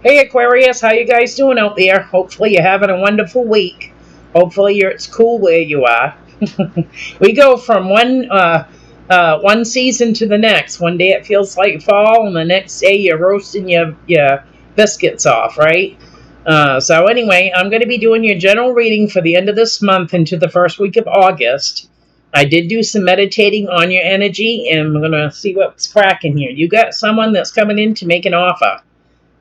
Hey Aquarius, how you guys doing out there? Hopefully you're having a wonderful week. Hopefully it's cool where you are. We go from one season to the next. One day it feels like fall, and the next day you're roasting your biscuits off, right? So anyway, I'm going to be doing your general reading for the end of this month into the first week of August. I did do some meditating on your energy, and we're going to see what's cracking here. You got someone that's coming in to make an offer.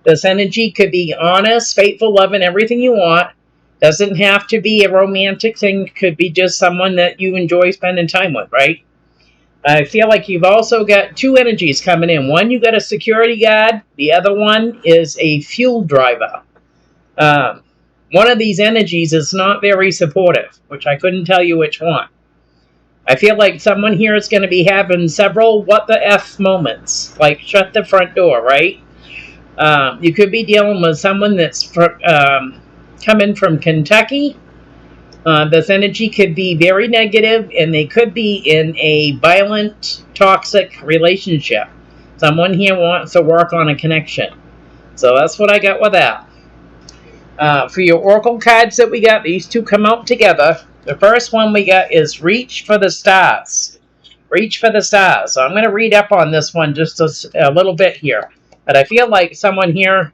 This energy could be honest, faithful, loving, everything you want. Doesn't have to be a romantic thing. Could be just someone that you enjoy spending time with, right? I feel like you've also got two energies coming in. One, you got a security guard. The other one is a fuel driver. One of these energies is not very supportive, which I couldn't tell you which one. I feel like someone here is going to be having several what the F moments, like shut the front door, right? You could be dealing with someone that's coming from Kentucky. This energy could be very negative, and they could be in a violent, toxic relationship. Someone here wants to work on a connection. So that's what I got with that. For your oracle cards that we got, these two come out together. The first one we got is Reach for the Stars. Reach for the Stars. So I'm going to read up on this one just a little bit here. But I feel like someone here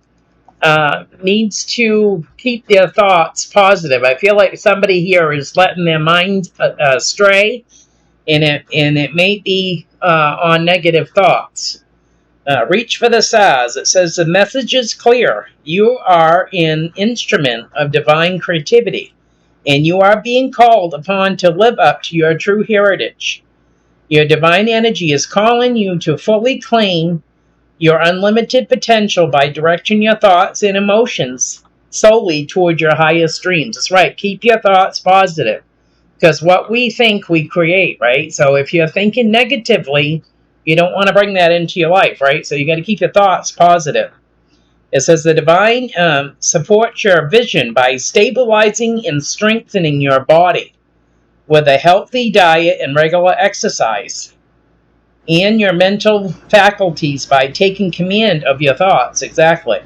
needs to keep their thoughts positive. I feel like somebody here is letting their mind stray, and it may be on negative thoughts. Reach for the stars. It says the message is clear. You are an instrument of divine creativity, and you are being called upon to live up to your true heritage. Your divine energy is calling you to fully claim your unlimited potential by directing your thoughts and emotions solely toward your highest dreams. That's right. Keep your thoughts positive, because what we think, we create, right? So if you're thinking negatively, you don't want to bring that into your life, right? So you got to keep your thoughts positive. It says the divine supports your vision by stabilizing and strengthening your body with a healthy diet and regular exercise, and your mental faculties by taking command of your thoughts. Exactly.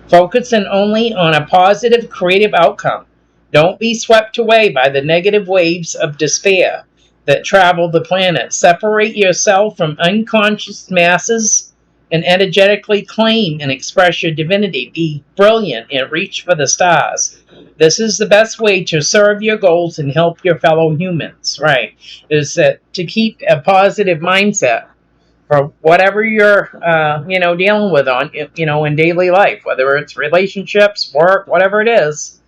Focusing only on a positive, creative outcome. Don't be swept away by the negative waves of despair that travel the planet. Separate yourself from unconscious masses and energetically claim and express your divinity. Be brilliant and reach for the stars. This is the best way to serve your goals and help your fellow humans, right? Is that to keep a positive mindset for whatever you're, dealing with in daily life, whether it's relationships, work, whatever it is.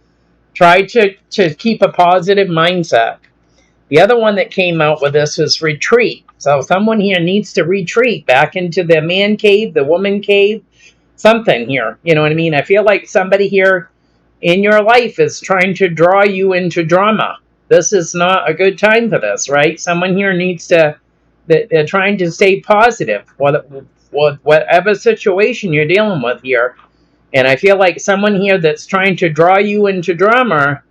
Try to keep a positive mindset. The other one that came out with this is retreat. So someone here needs to retreat back into the man cave, the woman cave, something here. You know what I mean? I feel like somebody here in your life is trying to draw you into drama. This is not a good time for this, right? Someone here needs to, they're trying to stay positive, whatever situation you're dealing with here. And I feel like someone here that's trying to draw you into drama,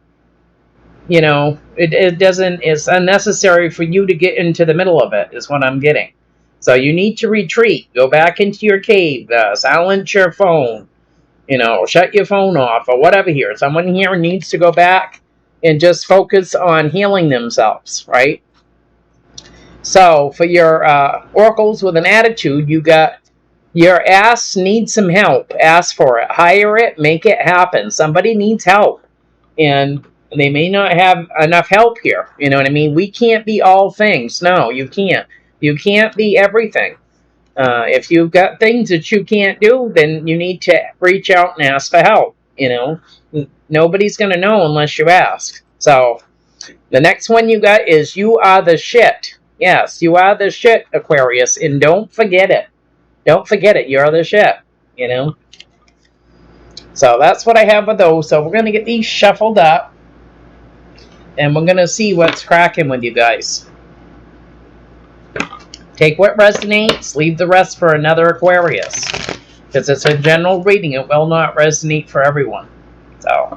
it's unnecessary for you to get into the middle of it, is what I'm getting. So you need to retreat, go back into your cave, silence your phone, shut your phone off or whatever here. Someone here needs to go back and just focus on healing themselves, right? So for your oracles with an attitude, you got your ass needs some help. Ask for it. Hire it. Make it happen. Somebody needs help. And they may not have enough help here. You know what I mean? We can't be all things. No, you can't. You can't be everything. If you've got things that you can't do, then you need to reach out and ask for help. Nobody's going to know unless you ask. So the next one you got is you are the shit. Yes, you are the shit, Aquarius. And don't forget it. Don't forget it. You're the shit. So that's what I have with those. So we're going to get these shuffled up. And we're going to see what's cracking with you guys. Take what resonates, leave the rest for another Aquarius. Because it's a general reading, it will not resonate for everyone. So,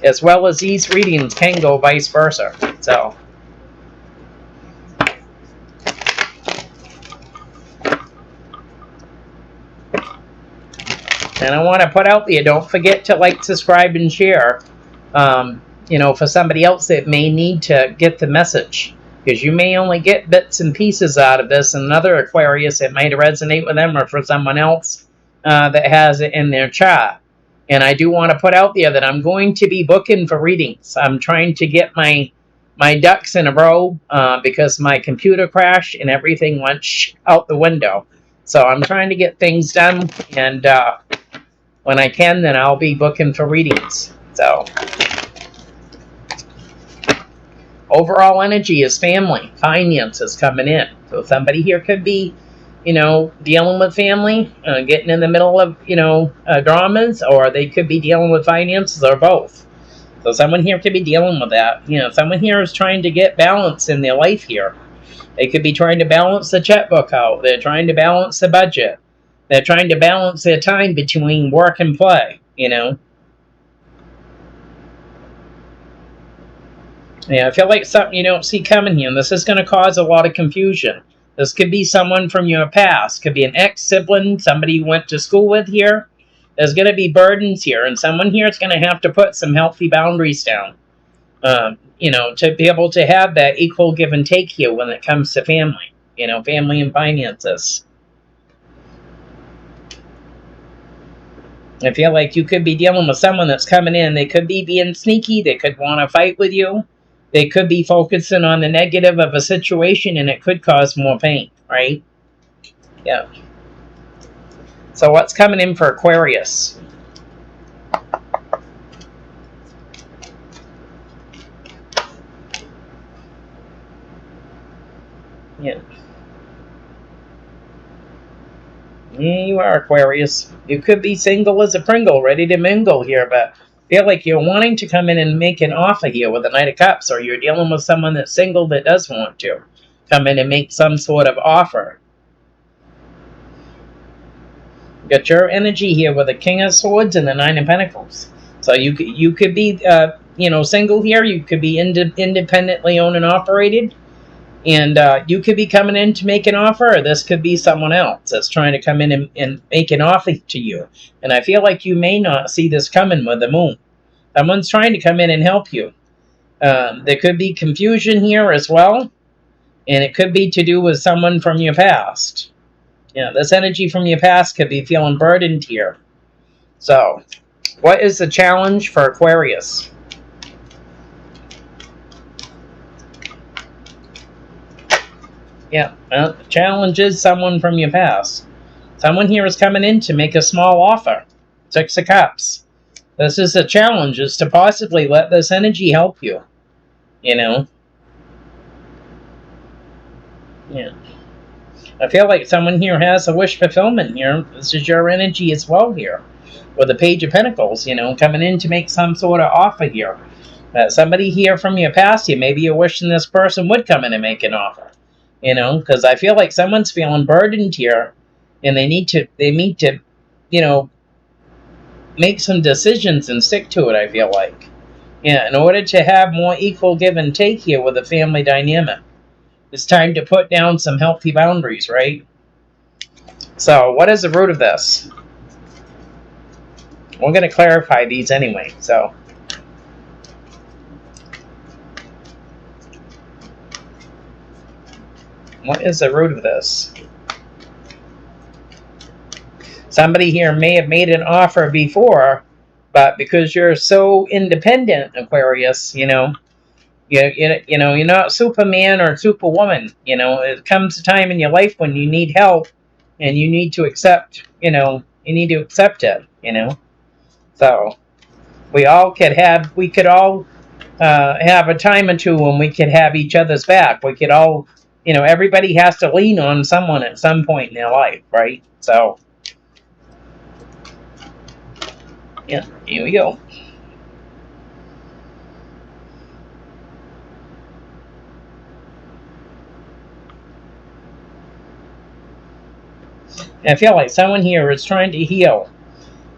as well as these readings can go vice versa. So, And I want to put out there, don't forget to like, subscribe, and share. For somebody else that may need to get the message. Because you may only get bits and pieces out of this, and another Aquarius, it might resonate with them, or for someone else that has it in their chart. And I do want to put out there that I'm going to be booking for readings. I'm trying to get my ducks in a row because my computer crashed and everything went out the window. So I'm trying to get things done, and when I can, then I'll be booking for readings. So overall energy is family, finances coming in. So somebody here could be, dealing with family, getting in the middle of, dramas, or they could be dealing with finances, or both. So someone here could be dealing with that. Someone here is trying to get balance in their life here. They could be trying to balance the checkbook out. They're trying to balance the budget. They're trying to balance their time between work and play, Yeah, I feel like something you don't see coming here, and this is going to cause a lot of confusion. This could be someone from your past. Could be an ex-sibling, somebody you went to school with here. There's going to be burdens here, and someone here is going to have to put some healthy boundaries down, to be able to have that equal give and take here when it comes to family, family and finances. I feel like you could be dealing with someone that's coming in. They could be being sneaky. They could want to fight with you. They could be focusing on the negative of a situation, and it could cause more pain, right? Yeah. So what's coming in for Aquarius? Yeah. Yeah, you are Aquarius. You could be single as a Pringle, ready to mingle here, but feel like you're wanting to come in and make an offer here with the Knight of Cups, or you're dealing with someone that's single that does want to come in and make some sort of offer. Got your energy here with the King of Swords and the Nine of Pentacles. So you could be single here. You could be independently owned and operated, and you could be coming in to make an offer, or this could be someone else that's trying to come in and make an offer to you. And I feel like you may not see this coming with the Moon. Someone's trying to come in and help you. There could be confusion here as well, and it could be to do with someone from your past. This energy from your past could be feeling burdened here. So, what is the challenge for Aquarius? The challenge is someone from your past. Someone here is coming in to make a small offer. 6 of Cups. This is a challenge, is to possibly let this energy help you. I feel like someone here has a wish fulfillment here. This is your energy as well here. With the Page of Pentacles, coming in to make some sort of offer here. Somebody here from your past here, maybe you're wishing this person would come in and make an offer. Because I feel like someone's feeling burdened here, and they need to, make some decisions and stick to it, I feel like. In order to have more equal give and take here with the family dynamic. It's time to put down some healthy boundaries, right? So, what is the root of this? We're going to clarify these anyway, so. What is the root of this? Somebody here may have made an offer before, but because you're so independent, Aquarius, you're not Superman or Superwoman. It comes a time in your life when you need help, and you need to accept. You need to accept it. So we could all have a time or two when we could have each other's back. We could all, everybody has to lean on someone at some point in their life, right? So, here we go. I feel like someone here is trying to heal.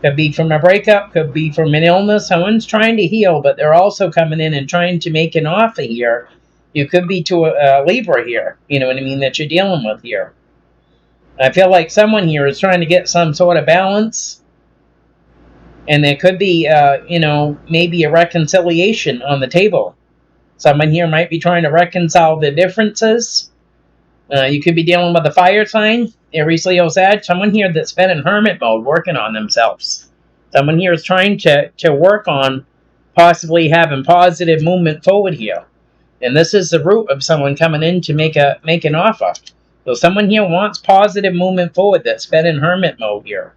Could be from a breakup, could be from an illness. Someone's trying to heal, but they're also coming in and trying to make an offer here. You could be to a Libra here, that you're dealing with here. I feel like someone here is trying to get some sort of balance And there could be, maybe a reconciliation on the table. Someone here might be trying to reconcile the differences. You could be dealing with a fire sign, Aries, Leo, Sag. Someone here that's been in hermit mode working on themselves. Someone here is trying to work on possibly having positive movement forward here. And this is the root of someone coming in to make an offer. So someone here wants positive movement forward that's been in hermit mode here.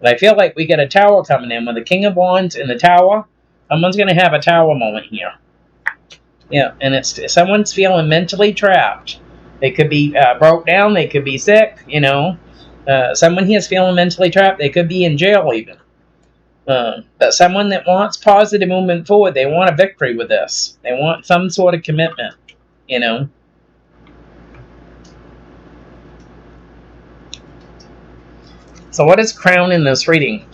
But I feel like we get a tower coming in with the King of Wands in the tower. Someone's going to have a tower moment here. Yeah, and it's someone's feeling mentally trapped. They could be broke down. They could be sick, Someone here is feeling mentally trapped. They could be in jail even. But someone that wants positive movement forward, they want a victory with this. They want some sort of commitment, So what is crown in this reading?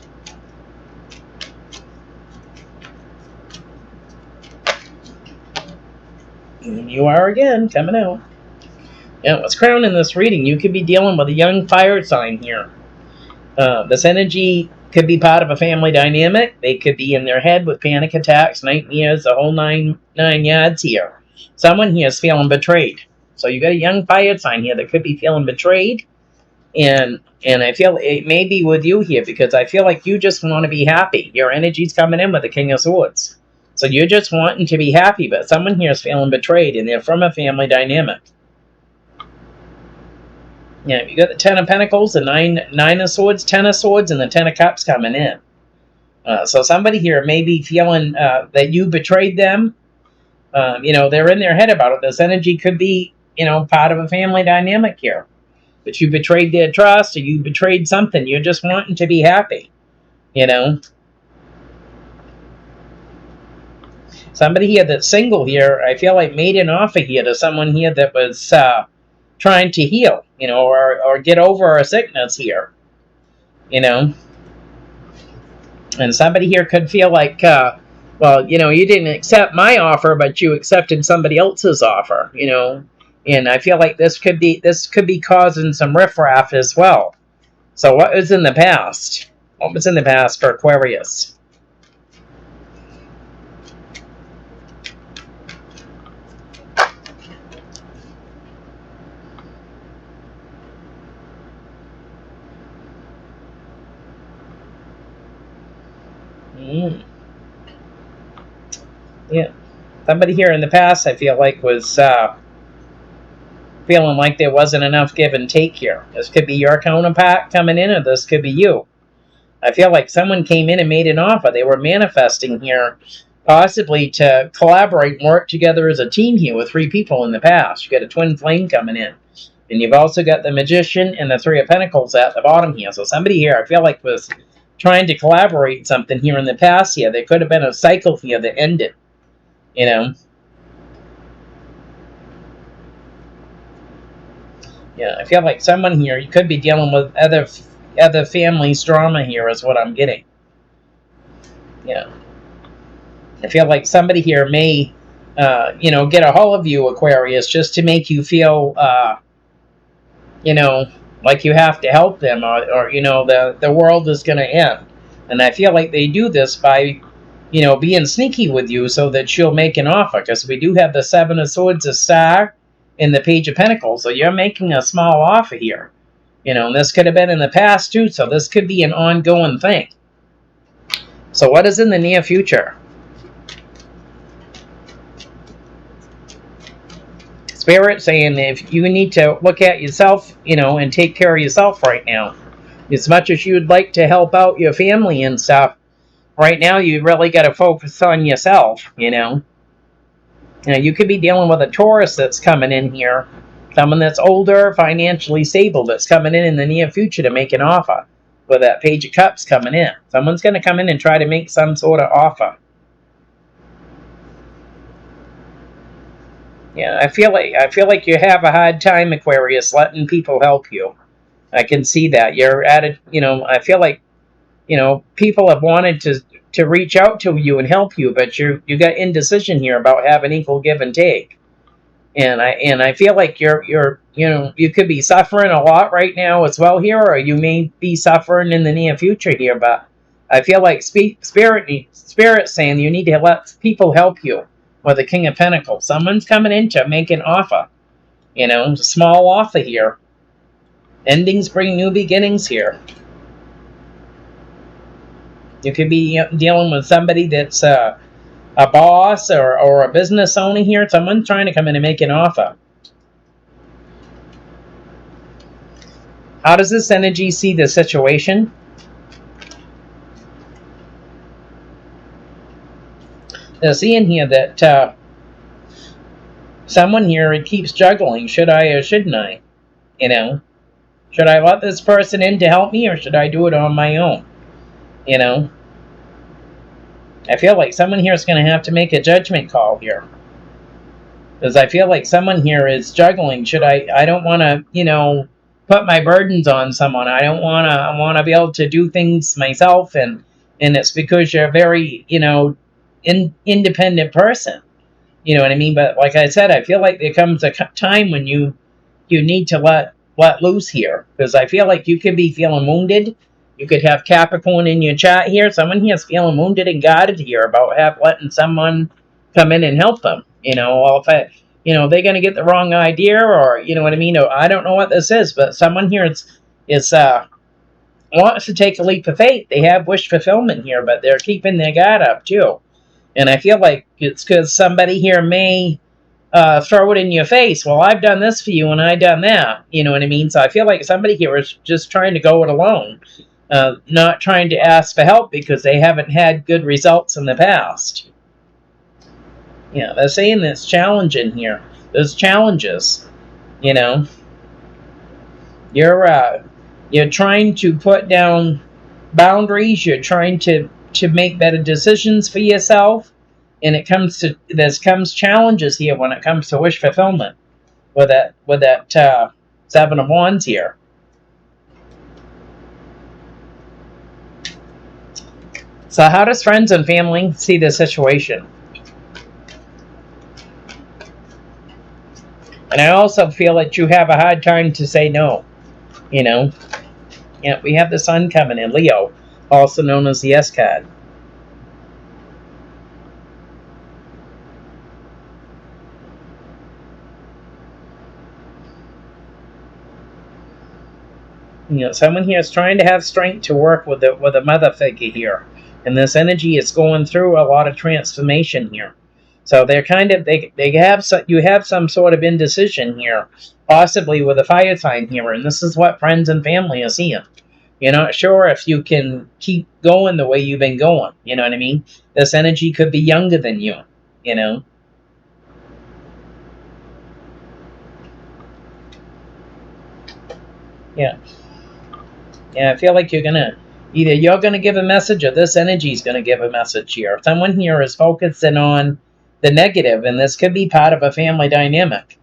You are again coming out. Yeah, what's crown in this reading? You could be dealing with a young fire sign here. This energy could be part of a family dynamic. They could be in their head with panic attacks, nightmares, the whole nine yards here. Someone here is feeling betrayed. So you got a young fire sign here that could be feeling betrayed. And I feel it may be with you here because I feel like you just want to be happy. Your energy's coming in with the King of Swords. So you're just wanting to be happy, but someone here is feeling betrayed, and they're from a family dynamic. Yeah, you got the Ten of Pentacles, the nine of Swords, Ten of Swords, and the Ten of Cups coming in. So somebody here may be feeling that you betrayed them. They're in their head about it. This energy could be, part of a family dynamic here. But you betrayed their trust, or you betrayed something. You're just wanting to be happy, Somebody here that's single here, I feel like made an offer here to someone here that was trying to heal, or get over a sickness here, And somebody here could feel like, you didn't accept my offer, but you accepted somebody else's offer, And I feel like this could be causing some riffraff as well. So what was in the past? What was in the past for Aquarius? Yeah. Somebody here in the past, I feel like, was feeling like there wasn't enough give and take here. This could be your counterpart coming in, or this could be you. I feel like someone came in and made an offer. They were manifesting here, possibly to collaborate and work together as a team here with 3 people in the past. You got a twin flame coming in. And you've also got the Magician and the Three of Pentacles at the bottom here. So somebody here, I feel like, was trying to collaborate something here in the past here. There could have been a cycle here that ended, Yeah, I feel like someone here, you could be dealing with other family's drama here is what I'm getting. Yeah. I feel like somebody here may, get a hold of you, Aquarius, just to make you feel, like you have to help them, or the world is going to end. And I feel like they do this by, being sneaky with you so that you'll make an offer. Because we do have the Seven of Swords, a star, in the Page of Pentacles. So you're making a small offer here. And this could have been in the past too. So this could be an ongoing thing. So what is in the near future? Spirit saying if you need to look at yourself, and take care of yourself right now. As much as you'd like to help out your family and stuff, right now you really got to focus on yourself, You could be dealing with a Taurus that's coming in here. Someone that's older, financially stable, that's coming in the near future to make an offer. With that Page of Cups coming in. Someone's going to come in and try to make some sort of offer. Yeah, I feel like you have a hard time, Aquarius, letting people help you. I can see that. You're at it, I feel like, people have wanted to reach out to you and help you, but you got indecision here about having equal give and take. And I feel like you could be suffering a lot right now as well here, or you may be suffering in the near future here, but I feel like spirit saying you need to let people help you with the King of Pentacles. Someone's coming in to make an offer. You know, a small offer here. Endings bring new beginnings here. You could be dealing with somebody that's a boss or a business owner here. Someone's trying to come in and make an offer. How does this energy see the situation? They're seeing here that someone here keeps juggling. Should I or shouldn't I? You know, should I let this person in to help me or should I do it on my own? You know, I feel like someone here is going to have to make a judgment call here. Because I feel like someone here is juggling. I don't want to, you know, put my burdens on someone. I want to be able to do things myself. And it's because you're a very, you know, independent person. You know what I mean? But like I said, I feel like there comes a time when you need to let loose here. Because I feel like you could be feeling wounded. You could have Capricorn in your chat here. Someone here is feeling wounded and guarded here about letting someone come in and help them. You know, well, if they're going to get the wrong idea, or you know what I mean. I don't know what this is, but someone here is wants to take a leap of faith. They have wish fulfillment here, but they're keeping their guard up too. And I feel like it's because somebody here may throw it in your face. Well, I've done this for you, and I've done that. You know what I mean? So I feel like somebody here is just trying to go it alone. Not trying to ask for help because they haven't had good results in the past. Yeah, they're saying it's challenging here. There's challenges, you know. You're trying to put down boundaries. You're trying to make better decisions for yourself, and there's challenges here when it comes to wish fulfillment with that Seven of Wands here. So how does friends and family see the situation? And I also feel that you have a hard time to say no. You know? Yeah, we have the Sun coming in, Leo, also known as the S card. You know, someone here is trying to have strength to work with a mother figure here. And this energy is going through a lot of transformation here. So they're kind of, you have some sort of indecision here, possibly with a fire sign here. And this is what friends and family are seeing. You're not sure if you can keep going the way you've been going. You know what I mean? This energy could be younger than you, you know? Yeah. Yeah, I feel like you're going to give a message or this energy is going to give a message here. Someone here is focusing on the negative, and this could be part of a family dynamic,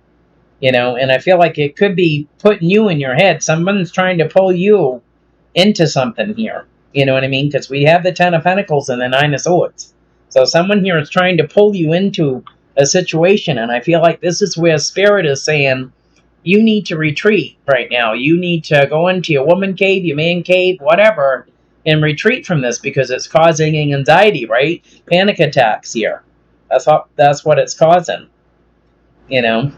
you know, and I feel like it could be putting you in your head. Someone's trying to pull you into something here, you know what I mean? Because we have the Ten of Pentacles and the Nine of Swords. So someone here is trying to pull you into a situation, and I feel like this is where Spirit is saying, you need to retreat right now. You need to go into your woman cave, your man cave, whatever, and retreat from this because it's causing anxiety, right? Panic attacks here. That's what it's causing. You know?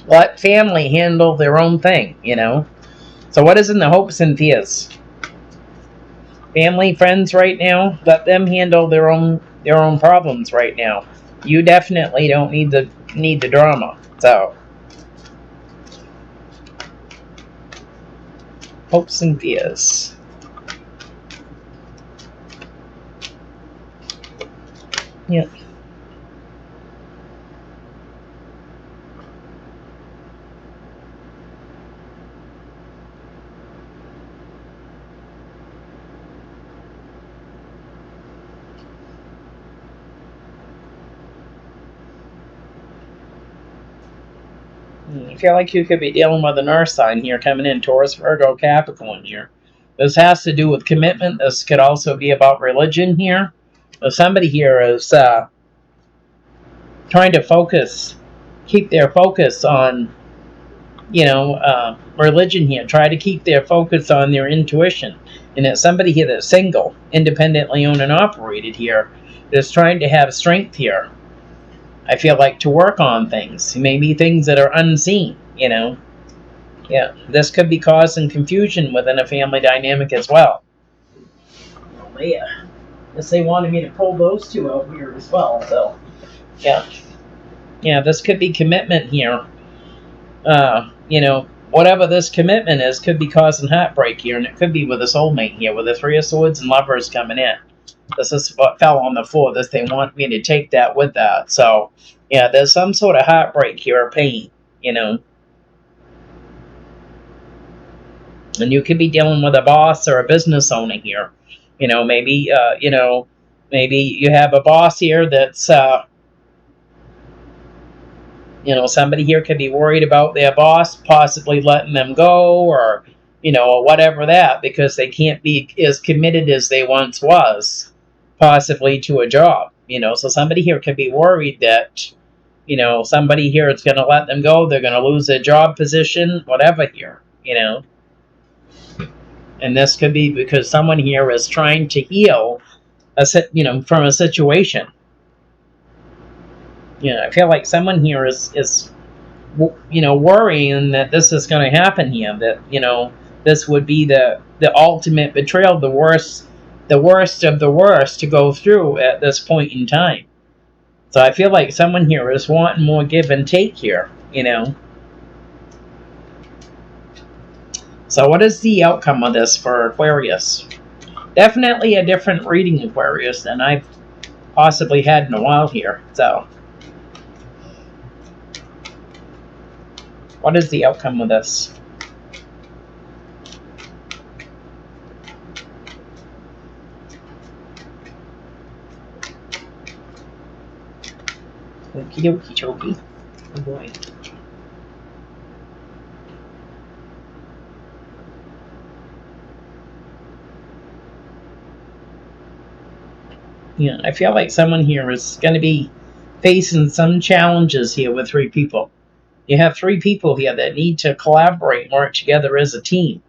Let family handle their own thing, you know? So what is in the hopes and fears? Family, friends right now, let them handle their own problems right now. You definitely don't need the drama. So hopes and fears. Yep. I feel like you could be dealing with an earth sign here coming in, Taurus, Virgo, Capricorn here. This has to do with commitment. This could also be about religion here. Somebody here is trying to keep their focus on, you know, religion here. Try to keep their focus on their intuition. And it's somebody here that's single, independently owned and operated here, that's trying to have strength here. I feel like to work on things, maybe things that are unseen, you know. Yeah, this could be causing confusion within a family dynamic as well. Oh, yeah. Guess they wanted me to pull those two out here as well, so yeah. Yeah, this could be commitment here. You know, whatever this commitment is could be causing heartbreak here, and it could be with a soulmate here, with the Three of Swords and Lovers coming in. This is what fell on the floor. This, they want me to take that with that. So, yeah, there's some sort of heartbreak here, or pain, you know. And you could be dealing with a boss or a business owner here. You know, maybe, maybe you have a boss here that's, you know, somebody here could be worried about their boss possibly letting them go, or, you know, or whatever that, because they can't be as committed as they once was, possibly to a job, you know. So somebody here could be worried that, you know, somebody here is going to let them go, they're going to lose their job position, whatever here, you know. And this could be because someone here is trying to heal, from a situation. You know, I feel like someone here is worrying that this is going to happen here, that, you know, this would be the ultimate betrayal, the worst of the worst to go through at this point in time. So I feel like someone here is wanting more give and take here, you know. So what is the outcome of this for Aquarius? Definitely a different reading, Aquarius, than I've possibly had in a while here. So what is the outcome of this? Okie dokie chokie. Oh boy. Yeah, I feel like someone here is going to be facing some challenges here with three people. You have three people here that need to collaborate and work together as a team.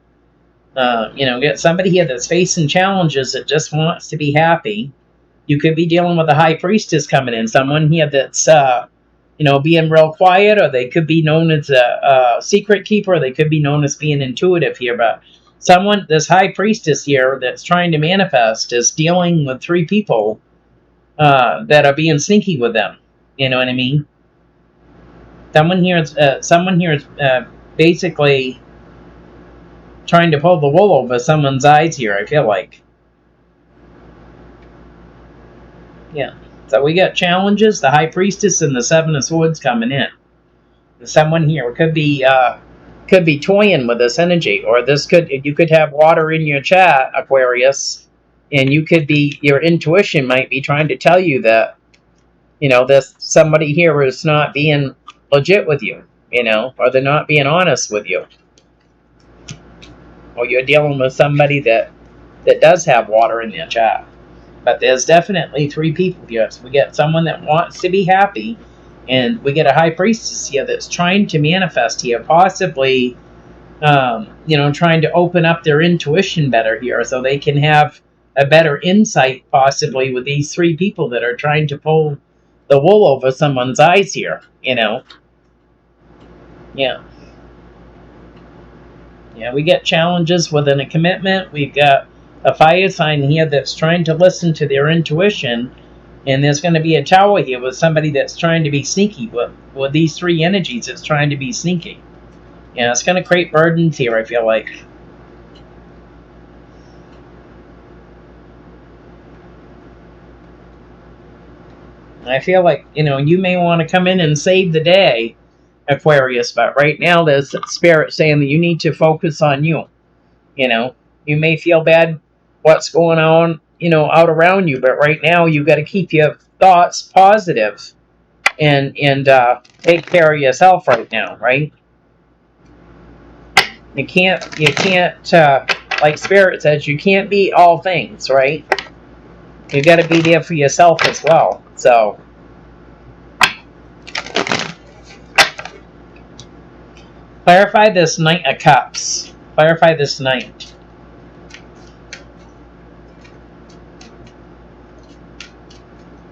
Get somebody here that's facing challenges that just wants to be happy. You could be dealing with a high priestess coming in, someone here that's, being real quiet, or they could be known as a secret keeper, or they could be known as being intuitive here. But this high priestess here that's trying to manifest is dealing with three people that are being sneaky with them. You know what I mean? Someone here is basically trying to pull the wool over someone's eyes here, I feel like. Yeah. So we got challenges, the High Priestess and the Seven of Swords coming in. Someone here could be toying with this energy, or you could have water in your chat, Aquarius, and your intuition might be trying to tell you that, you know, this somebody here is not being legit with you, you know, or they're not being honest with you. Or you're dealing with somebody that does have water in their chat. But there's definitely three people here. So we get someone that wants to be happy, and we get a High Priestess here that's trying to manifest here, possibly, trying to open up their intuition better here, so they can have a better insight, possibly, with these three people that are trying to pull the wool over someone's eyes here, you know. Yeah. Yeah, we get challenges within a commitment. We've got a fire sign here that's trying to listen to their intuition. And there's going to be a tower here with somebody that's trying to be sneaky. With these three energies, it's trying to be sneaky. Yeah, it's going to create burdens here, I feel like. I feel like, you may want to come in and save the day, Aquarius, but right now there's spirit saying that you need to focus on you. You may feel bad what's going on, out around you, but right now you got to keep your thoughts positive and take care of yourself right now, right? You can't, like Spirit says, you can't be all things, right? You got to be there for yourself as well. So, clarify this Knight of Cups. Clarify this Knight.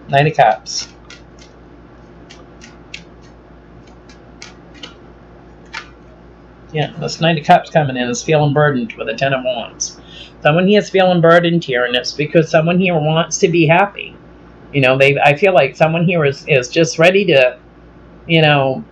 Knight of Cups. Yeah, this Knight of Cups coming in is feeling burdened with a Ten of Wands. Someone here is feeling burdened here, and it's because someone here wants to be happy. You know, I feel like someone here is just ready to, you know,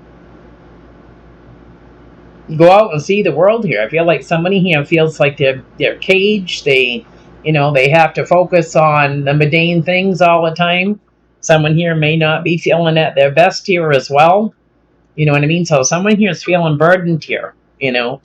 go out and see the world here. I feel like somebody here feels like they're caged. They, you know, they have to focus on the mundane things all the time. Someone here may not be feeling at their best here as well. You know what I mean? So someone here is feeling burdened here, you know.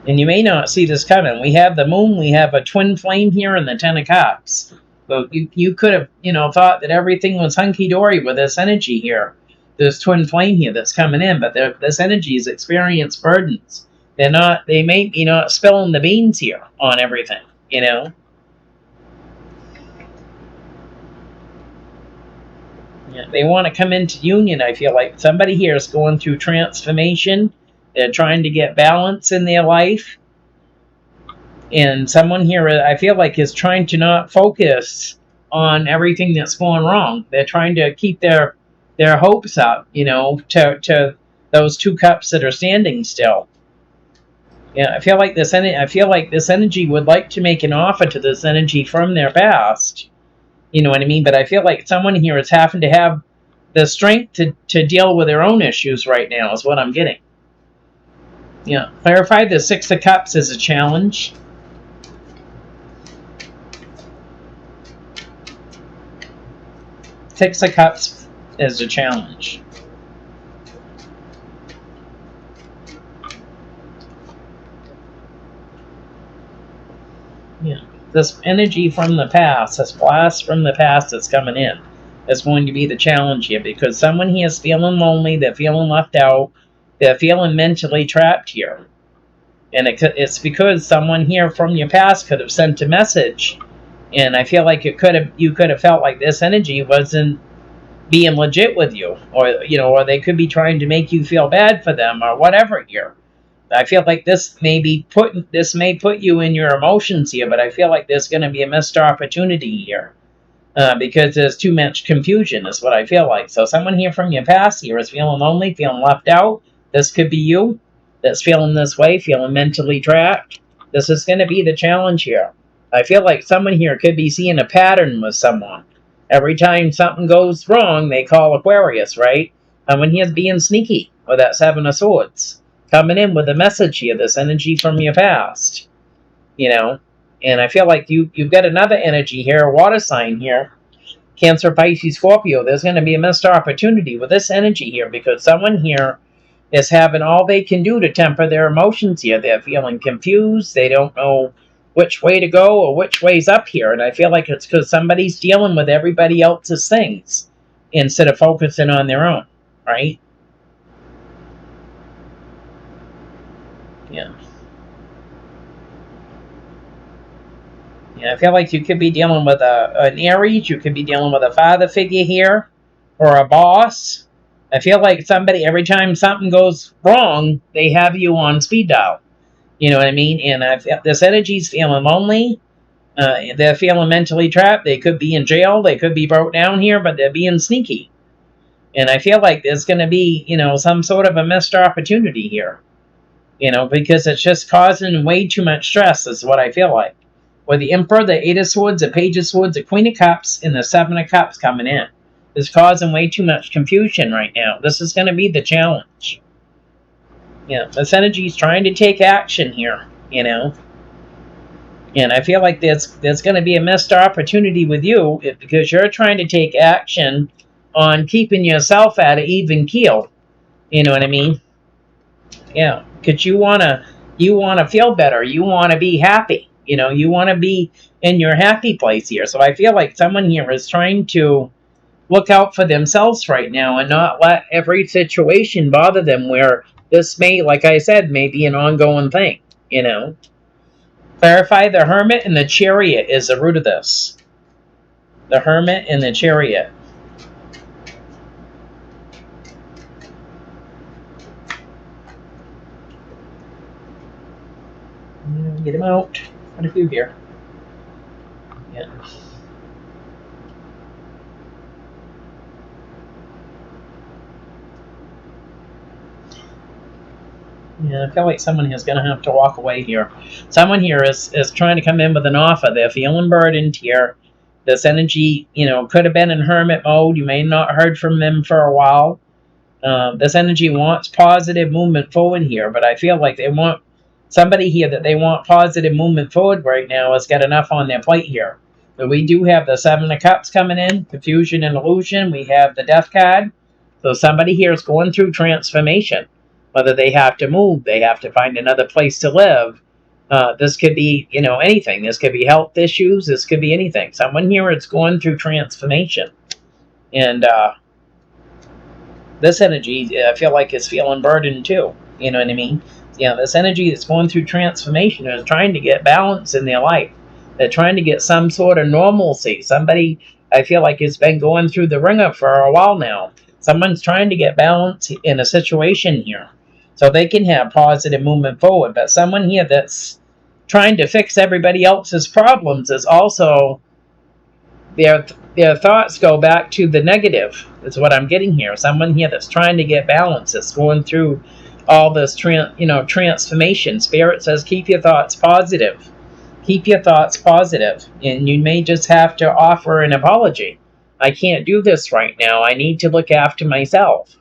And you may not see this coming. We have the moon, we have a twin flame here, and the Ten of Cups. So you could have, you know, thought that everything was hunky-dory with this energy here. This twin flame here that's coming in, but this energy is experienced burdens. They may be not spilling the beans here on everything, you know. Yeah, they want to come into union. I feel like somebody here is going through transformation. They're trying to get balance in their life. And someone here, I feel like, is trying to not focus on everything that's going wrong. They're trying to keep their hopes up, you know, to those two cups that are standing still. Yeah, I feel like this energy would like to make an offer to this energy from their past. You know what I mean? But I feel like someone here is having to have the strength to deal with their own issues right now, is what I'm getting. Yeah, clarify the Six of Cups is a challenge. Six of Cups is a challenge. Yeah, this energy from the past, this blast from the past that's coming in, is going to be the challenge here, because someone here is feeling lonely, they're feeling left out, they're feeling mentally trapped here. And it's because someone here from your past could have sent a message, and I feel like you could have felt like this energy wasn't being legit with you, or you know, or they could be trying to make you feel bad for them, or whatever here. I feel like this may put you in your emotions here, but I feel like there's going to be a missed opportunity here, because there's too much confusion, is what I feel like. So someone here from your past here is feeling lonely, feeling left out. This could be you that's feeling this way, feeling mentally trapped. This is going to be the challenge here. I feel like someone here could be seeing a pattern with someone. Every time something goes wrong, they call Aquarius, right? Someone here's being sneaky with that Seven of Swords, coming in with a message here, this energy from your past, you know. And I feel like you've got another energy here, a water sign here, Cancer, Pisces, Scorpio. There's going to be a missed opportunity with this energy here, because someone here is having all they can do to temper their emotions here. They're feeling confused. They don't know which way to go or which way's up here. And I feel like it's because somebody's dealing with everybody else's things instead of focusing on their own, right? Yeah. Yeah, I feel like you could be dealing with an Aries. You could be dealing with a father figure here, or a boss. I feel like somebody, every time something goes wrong, they have you on speed dial. You know what I mean? And this energy's feeling lonely. They're feeling mentally trapped. They could be in jail. They could be broke down here, but they're being sneaky. And I feel like there's going to be, you know, some sort of a missed opportunity here. You know, because it's just causing way too much stress, is what I feel like. With the Emperor, the Eight of Swords, the Page of Swords, the Queen of Cups, and the Seven of Cups coming in. It's causing way too much confusion right now. This is going to be the challenge. Yeah, this energy is trying to take action here, you know. And I feel like there's going to be a missed opportunity with you, because you're trying to take action on keeping yourself at an even keel. You know what I mean? Yeah, because you wanna feel better. You want to be happy. You know, you want to be in your happy place here. So I feel like someone here is trying to look out for themselves right now and not let every situation bother them, where this may, like I said, may be an ongoing thing, you know. Clarify the Hermit and the Chariot is the root of this. The Hermit and the Chariot. Get him out. What a few here. Yeah. Yeah, I feel like someone here is going to have to walk away here. Someone here is trying to come in with an offer. They're feeling burdened here. This energy, could have been in hermit mode. You may not heard from them for a while. This energy wants positive movement forward here, but I feel like they want somebody here that they want positive movement forward right now has got enough on their plate here. But we do have the Seven of Cups coming in, confusion and illusion. We have the Death card. So somebody here is going through transformation. Whether they have to move, they have to find another place to live. This could be, anything. This could be health issues. This could be anything. Someone here is going through transformation. And this energy, I feel like, is feeling burdened too. You know what I mean? This energy that's going through transformation is trying to get balance in their life. They're trying to get some sort of normalcy. Somebody, I feel like, has been going through the ringer for a while now. Someone's trying to get balance in a situation here so they can have positive movement forward. But someone here that's trying to fix everybody else's problems is also, their thoughts go back to the negative, is what I'm getting here. Someone here that's trying to get balance, that's going through all this transformation. Spirit says keep your thoughts positive. Keep your thoughts positive. And you may just have to offer an apology. I can't do this right now. I need to look after myself.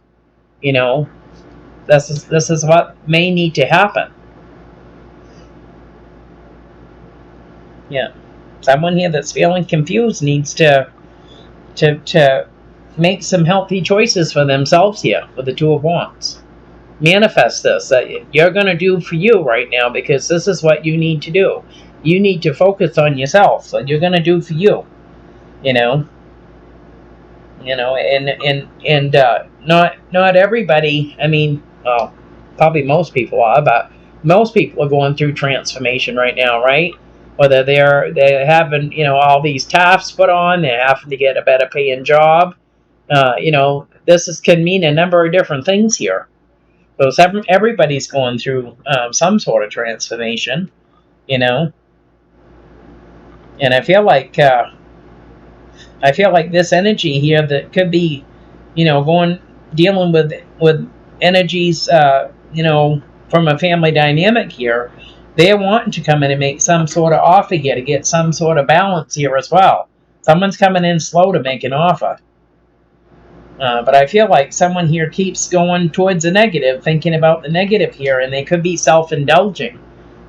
This is what may need to happen. Yeah. Someone here that's feeling confused needs to make some healthy choices for themselves here with the Two of Wands. Manifest this that you're going to do for you right now, because this is what you need to do. You need to focus on yourself. So you're going to do for you. And not everybody. I mean, well, probably most people are, but most people are going through transformation right now, right? Whether they're having all these tasks put on, they're having to get a better paying job. This can mean a number of different things here. So everybody's going through some sort of transformation, and I feel like this energy here that could be, dealing with energies, from a family dynamic here. They're wanting to come in and make some sort of offer here to get some sort of balance here as well. Someone's coming in slow to make an offer. But I feel like someone here keeps going towards the negative, thinking about the negative here, and they could be self-indulging.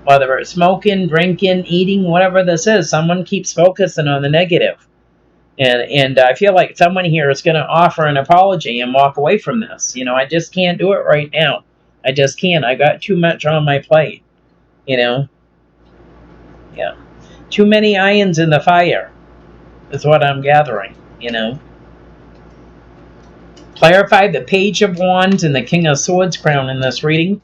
Whether it's smoking, drinking, eating, whatever this is, someone keeps focusing on the negative. And I feel like someone here is going to offer an apology and walk away from this. I just can't do it right now. I just can't. I got too much on my plate. Yeah. Too many irons in the fire is what I'm gathering, Clarify the Page of Wands and the King of Swords crown in this reading.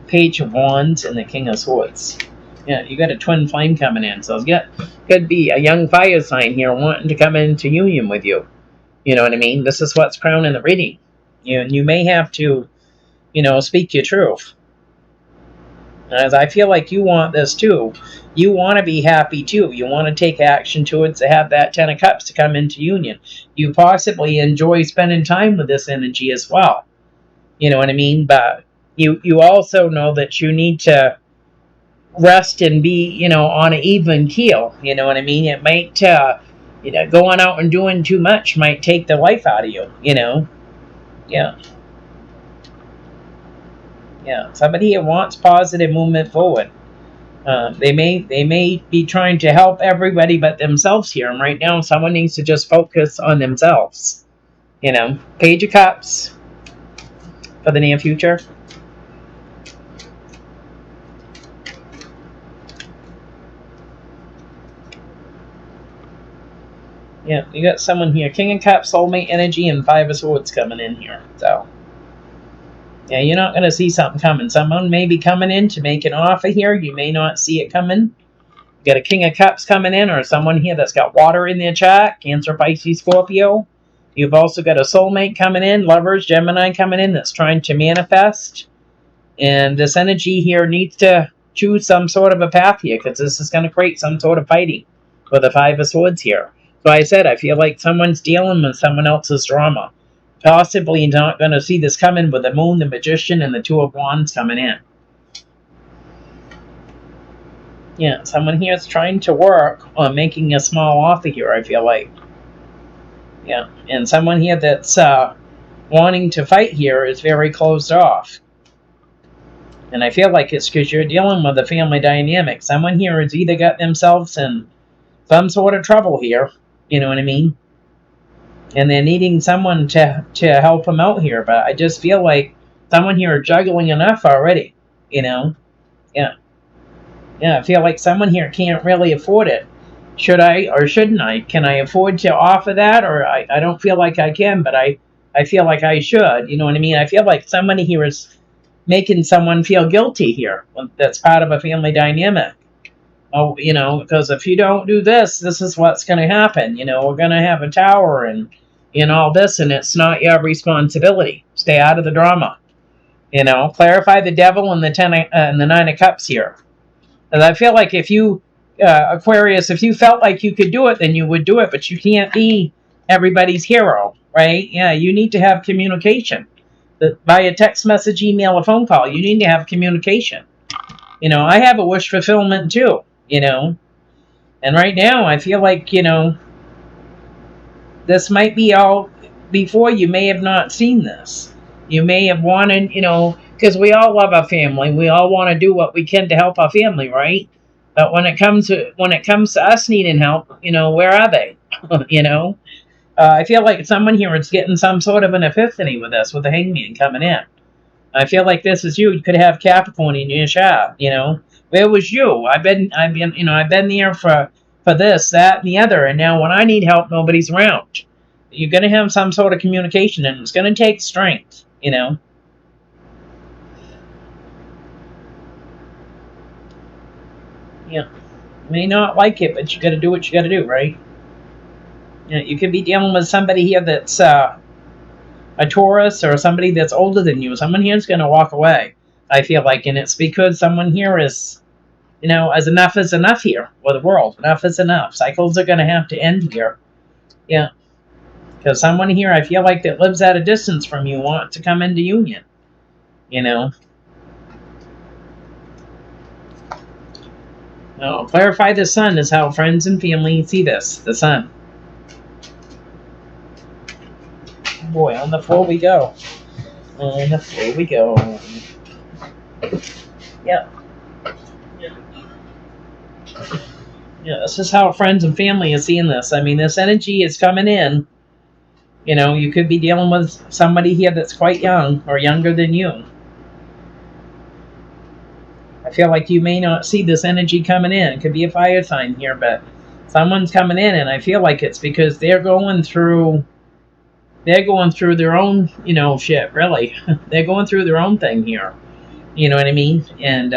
Page of Wands and the King of Swords. Yeah, you got a twin flame coming in. So could be a young fire sign here wanting to come into union with you. You know what I mean? This is what's crowning the reading. You may have to, speak your truth. As I feel like you want this too. You want to be happy too. You want to take action towards to have that Ten of Cups to come into union. You possibly enjoy spending time with this energy as well. You know what I mean? But you also know that you need to rest and be, on an even keel. You know what I mean? It might, going out and doing too much might take the life out of you, Yeah. Yeah, somebody here wants positive movement forward. They may be trying to help everybody but themselves here. And right now, someone needs to just focus on themselves. Page of Cups for the near future. Yeah, you got someone here. King of Cups, soulmate energy, and Five of Swords coming in here. So, yeah, you're not going to see something coming. Someone may be coming in to make an offer here. You may not see it coming. You got a King of Cups coming in, or someone here that's got water in their chart. Cancer, Pisces, Scorpio. You've also got a soulmate coming in. Lovers, Gemini coming in that's trying to manifest. And this energy here needs to choose some sort of a path here, because this is going to create some sort of fighting with the Five of Swords here. So I said, I feel like someone's dealing with someone else's drama. Possibly not going to see this coming with the Moon, the Magician, and the Two of Wands coming in. Yeah, someone here is trying to work on making a small offer here, I feel like. Yeah, and someone here that's wanting to fight here is very closed off. And I feel like it's because you're dealing with a family dynamic. Someone here has either got themselves in some sort of trouble here, you know what I mean? And they're needing someone to help them out here. But I just feel like someone here is juggling enough already, you know? Yeah. Yeah, I feel like someone here can't really afford it. Should I or shouldn't I? Can I afford to offer that? Or I don't feel like I can, but I feel like I should. You know what I mean? I feel like somebody here is making someone feel guilty here. That's part of a family dynamic. Oh, you know, because if you don't do this, this is what's going to happen. You know, we're going to have a tower and all this, and it's not your responsibility. Stay out of the drama. You know, clarify the devil and the the 9 of Cups here. And I feel like if you, Aquarius, if you felt like you could do it, then you would do it, but you can't be everybody's hero, right? Yeah, you need to have communication. By a text message, email, or phone call, you need to have communication. You know, I have a wish fulfillment too, you know. And right now, I feel like, you know, this might be all, before you may have not seen this. You may have wanted, you know, because we all love our family. We all want to do what we can to help our family, right? But when it comes to us needing help, you know, where are they? You know, I feel like someone here is getting some sort of an epiphany with this, with the Hangman coming in. I feel like this is you. You could have Capricorn in your chart. You know, where was you? I've been, you know, I've been there for this, that, and the other, and now when I need help, nobody's around. You're going to have some sort of communication, and it's going to take strength. You know. Yeah, you may not like it, but you got to do what you got to do, right? You know, you could be dealing with somebody here that's a Taurus or somebody that's older than you. Someone here is going to walk away, I feel like, and it's because someone here is, you know, as enough is enough here for the world. Enough is enough. Cycles are going to have to end here. Yeah, because someone here, I feel like, that lives at a distance from you wants to come into union. You know. No, clarify the sun is how friends and family see this. The sun. Boy, on the floor we go. On the floor we go. Yep. Yeah, this is how friends and family is seeing this. I mean, this energy is coming in. You know, you could be dealing with somebody here that's quite young or younger than you. I feel like you may not see this energy coming in. It could be a fire sign here, but someone's coming in, and I feel like it's because they're going through their own, you know, shit, really. They're going through their own thing here. You know what I mean? And,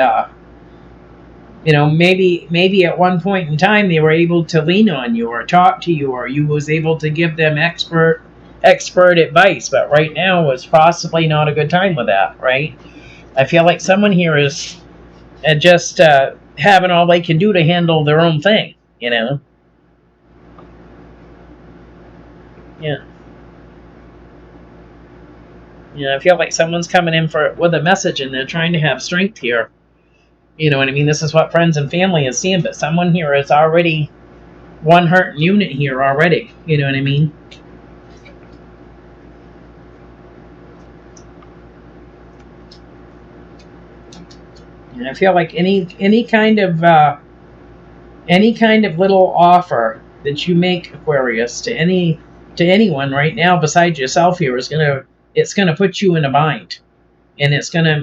you know, maybe at one point in time they were able to lean on you or talk to you, or you was able to give them expert advice, but right now is possibly not a good time with that, right? I feel like someone here is just having all they can do to handle their own thing, you know? Yeah. Yeah, I feel like someone's coming in with a message and they're trying to have strength here. You know what I mean? This is what friends and family is seeing, but someone here is already one hurt unit here already. You know what I mean? And I feel like any kind of little offer that you make, Aquarius, to anyone right now besides yourself here is it's gonna put you in a bind, and it's gonna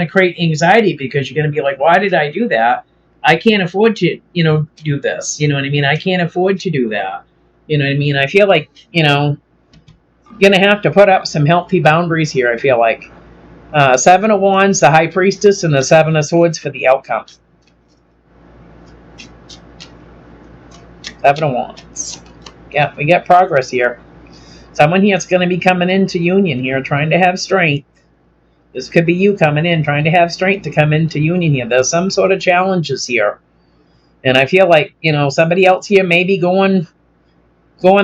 create anxiety because you're gonna be like, why did I do that? I can't afford to, you know, do this. You know what I mean? I can't afford to do that. You know what I mean? I feel like, you know, you're gonna have to put up some healthy boundaries here. I feel like. 7 of Wands, the High Priestess, and the 7 of Swords for the outcome. 7 of Wands. Yeah, we get progress here. Someone here is going to be coming into union here, trying to have strength. This could be you coming in, trying to have strength to come into union here. There's some sort of challenges here. And I feel like, you know, somebody else here may be going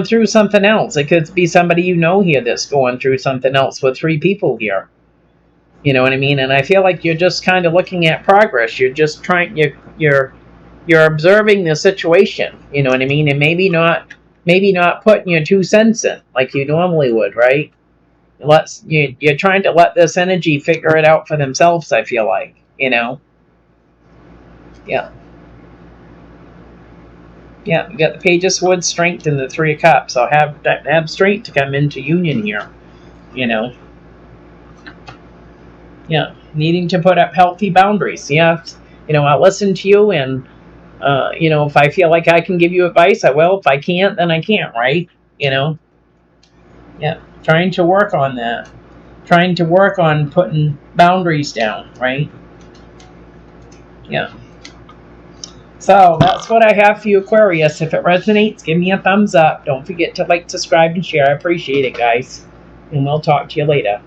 through something else. It could be somebody you know here that's going through something else with 3 people here. You know what I mean? And I feel like you're just kind of looking at progress. You're just trying. You're observing the situation. You know what I mean? And maybe not putting your 2 cents in like you normally would, right? You're trying to let this energy figure it out for themselves. I feel like, you know. Yeah. Yeah, you got the Page of Swords, Strength, and the 3 of Cups. So have strength to come into union here. You know. Yeah, needing to put up healthy boundaries. Yeah, you know, I'll listen to you, and you know, if I feel like I can give you advice, I will. If I can't, then I can't, right? You know. Yeah, trying to work on that. Trying to work on putting boundaries down, right? Yeah. So that's what I have for you, Aquarius. If it resonates, give me a thumbs up. Don't forget to like, subscribe, and share. I appreciate it, guys. And we'll talk to you later.